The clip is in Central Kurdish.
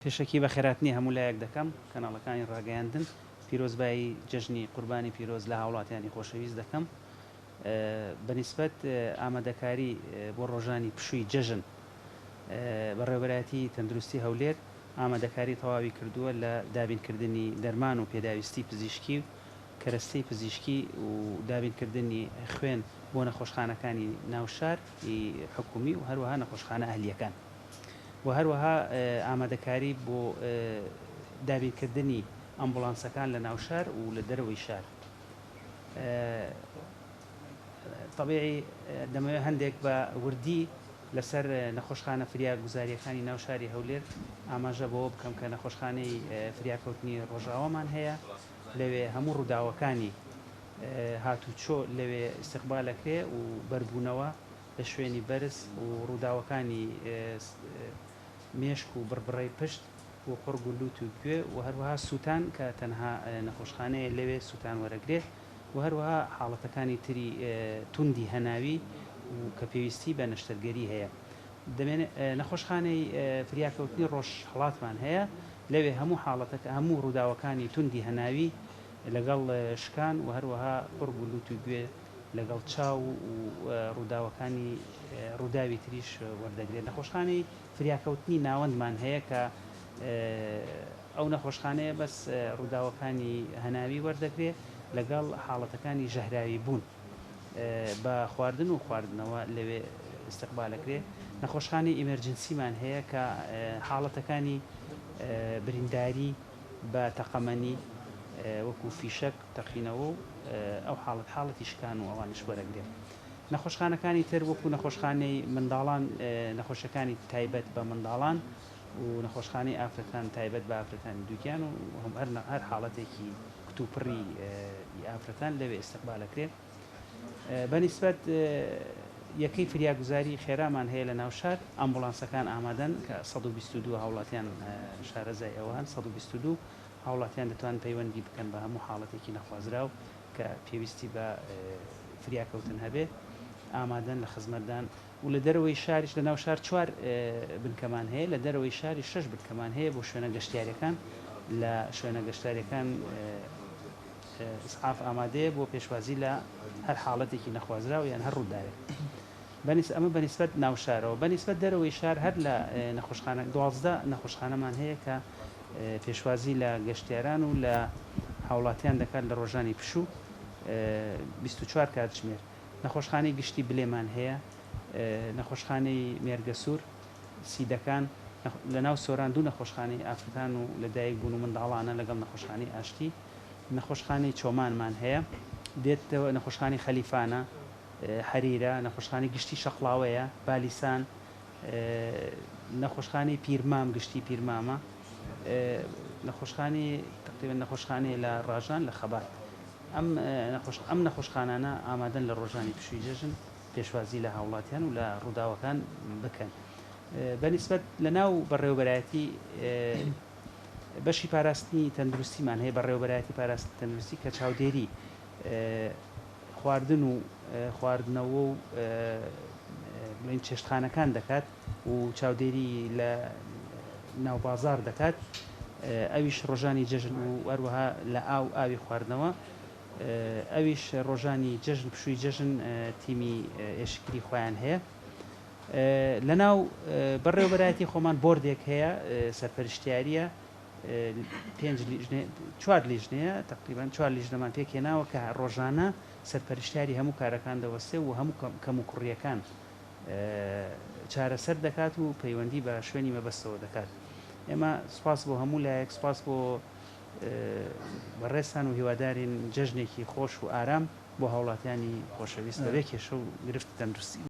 پێشەکی بە خێراتنی هەموو لایەک دەکەم کەناڵەکانی ڕاگەیاندن پیرۆزبایی جژنی قوربانی پیرۆز لە هاوڵاتیانی خۆشەویست دەکەم بەنسبەت ئامادەکاری بۆ ڕۆژانی پشووی جژن بەڕێوەبەرایەتی تەندروستی هەولێر ئامادەکاری تەواوی کردووە لە دابینکردنی دەرمان و پێداویستی پزیشکی و کەرەستەی پزیشکی و دابینکردنی خوێن بۆ نەخۆشخانەکانی ناوشار حکومی و هەروەها نەخۆشخانە ئەهلیەکان و هەروەها ئامادەکاری بۆ دابینکردنی ئەمبوڵانسەکان لە ناوشار و لە دەرەوەی شار طبیعی دەمەوێت هەندێک بە وردی لەسەر نەخۆشخانە فریاگوزاریەکانی ناوشاری هەولێر ئاماژە بەوە بکەم کە نەخۆشخانەی فریاکەوتنی ڕۆژاوامان هەیە لەوێ هەموو ڕووداوەکانی هاتوچۆ لەوێ استقبالەکرێ و بەربوونەوە لە شوێنی بەرز و ڕووداوەکانی مێشک و بڕبڕی پشت و قڕگ و لوت و گوێ و هەروەها سووتان کە تەنها نەخۆشخانەیە لەوێ سووتان وەرەگرێت و هەروەها حاڵەتەکانی تری توندی هەناوی و کە پێویستی بە نەشتەرگەری هەیە دەمێنێت نەخۆشخانەی فریاکەوتنی ڕۆژ هەڵاتمان هەیە لەوێ هەموو حاڵەتەکە هەموو ڕووداوەکانی توندی هەناوی لەگەڵ شکان و هەروەها قڕگ و لوت و گوێ لەگەڵ چاو و ڕووداوەکانی ڕووداوی تریش وەردەگرێت نەخۆشخانەی فریاکەوتنی ناوەندمان هەیە کە ئەو نەخۆشخانەیە بەس ڕووداوەکانی هەناوی وەردەگرێت لەگەڵ حاڵەتەکانی ژەهراوی بوون بە خواردن و خواردنەوە لەوێ استقبالەکرێ نەخۆشخانەی ئیمەرجنسیمان هەیە کە حاڵەتەکانی برینداری بە تەقەمەنی وەکو فیشک تەقینەوە و ئەو حاڵەتی شکان و ئەوانش وەرەگرێت نەخۆشخانەکانی تر وەکو نەخۆشخانەی منداڵان نەخۆشەکانی تایبەت بە منداڵان و نەخۆشخانەی ئافرەتان تایبەت بە ئافرەتانی دووگیان و هەر حاڵەتێکی کتوپڕی ئافرەتان لەوێ استقبالەکرێت بەنسبەت یەکەی فریاگوزاری خێرامان هەیە لە ناوشار ئەمبوڵانسەکان ئامادەن کە 122 هاوڵاتیان شارەزای ئەوان 122 هاوڵاتیان دەتوان پەیوەندی بکەن بە هەموو حاڵەتێکی نەخوازراو کە پێویستی بە فریاکەوتن هەبێ ئامادەن لە خزمەتدان و لە دەرەوەی شاریش لە ناو شار 4 بنکەمان هەیە لە دەرەوەی شاری 6 بنکەمان هەیە بۆ شوێنە گەشتیاریەکان لە شوێنە گەشتاریەکان ئسعاف ئامادەیە بۆ پێشوازی لە هەر حاڵەتێکی نەخوازراوە یان هەر ڕووداوێت ئەمە بەنسبەت ناوشارەوە بەنسبەت دەرەوەی شار هەر لە نەخۆشخانە 12 نەخۆشخانەمان هەیە کە پێشوازی لە گەشتیاران و لە هاوڵاتیان دەکات لە ڕۆژانی پشوو 24 کاتژمێر نەخۆشخانەی گشتی بلێمان هەیە نەخۆشخانەی مێرگەسوور سیدەکان لە ناو سۆران دوو نەخۆشخانەی ئافرەتان و لەدایک بوون و منداڵانە لەگەڵ نەخۆشخانەی ئاشتی نەخۆشخانەی چۆمانمان هەیە دێتەوە نەخۆشخانەی خەلیفانە حەریرە نەخۆشخانەی گشتی شەقڵاوەیە بالیسان نەخۆشخانەی پیرمام گشتی پیرمامە نەخۆشخانەی تقریبا نەخۆشخانەی لە ڕاژان لە خەبات ئەم نەخۆشخانانە ئامادەن لە ڕۆژانی پشووی جەژن پێشوازی لە هاوڵاتیان و لە ڕووداوەکان بکەن بەنسبەت لە ناو بەڕێوەبەرایەتی بەشی پاراستنی تەندروستیمان هەیە بەڕێوەبەرایەتی پاراستنی تەندروستی کە چاودێری خواردن و خواردنەوە و چێشتخانەکان دەکات و چاودێری لە ناو بازار دەکات ئەویش ڕۆژانی جەژن و هەروەها لە ئاوی خواردنەوە ئەویش ڕۆژانی جەژن پشووی جەژن تیمی ئێشکری خۆیان هەیە لە ناو بەڕێوەبەرایەتی خۆمان بۆردێک هەیە سەرپەرشتیاریە 4 لیژنەیە تقریبا 4 لیژنەمان پێکهێناوە کە ڕۆژانە سەرپەرشتیاری هەموو کارەکان دەوەستێ و هەموو کەم و کوڕیەکان چارەسەر دەکات و پەیوەندی بە شوێنی مەبەستەوە دەکات ئێمە سپاس بۆ هەموو لایەک سپاس بۆ بەڕێستان و هیوادارین جەژنێکی خۆش و ئارام بۆ هاوڵاتیانی خۆشەویست دەبێت کێشە و گرفت تەندروستی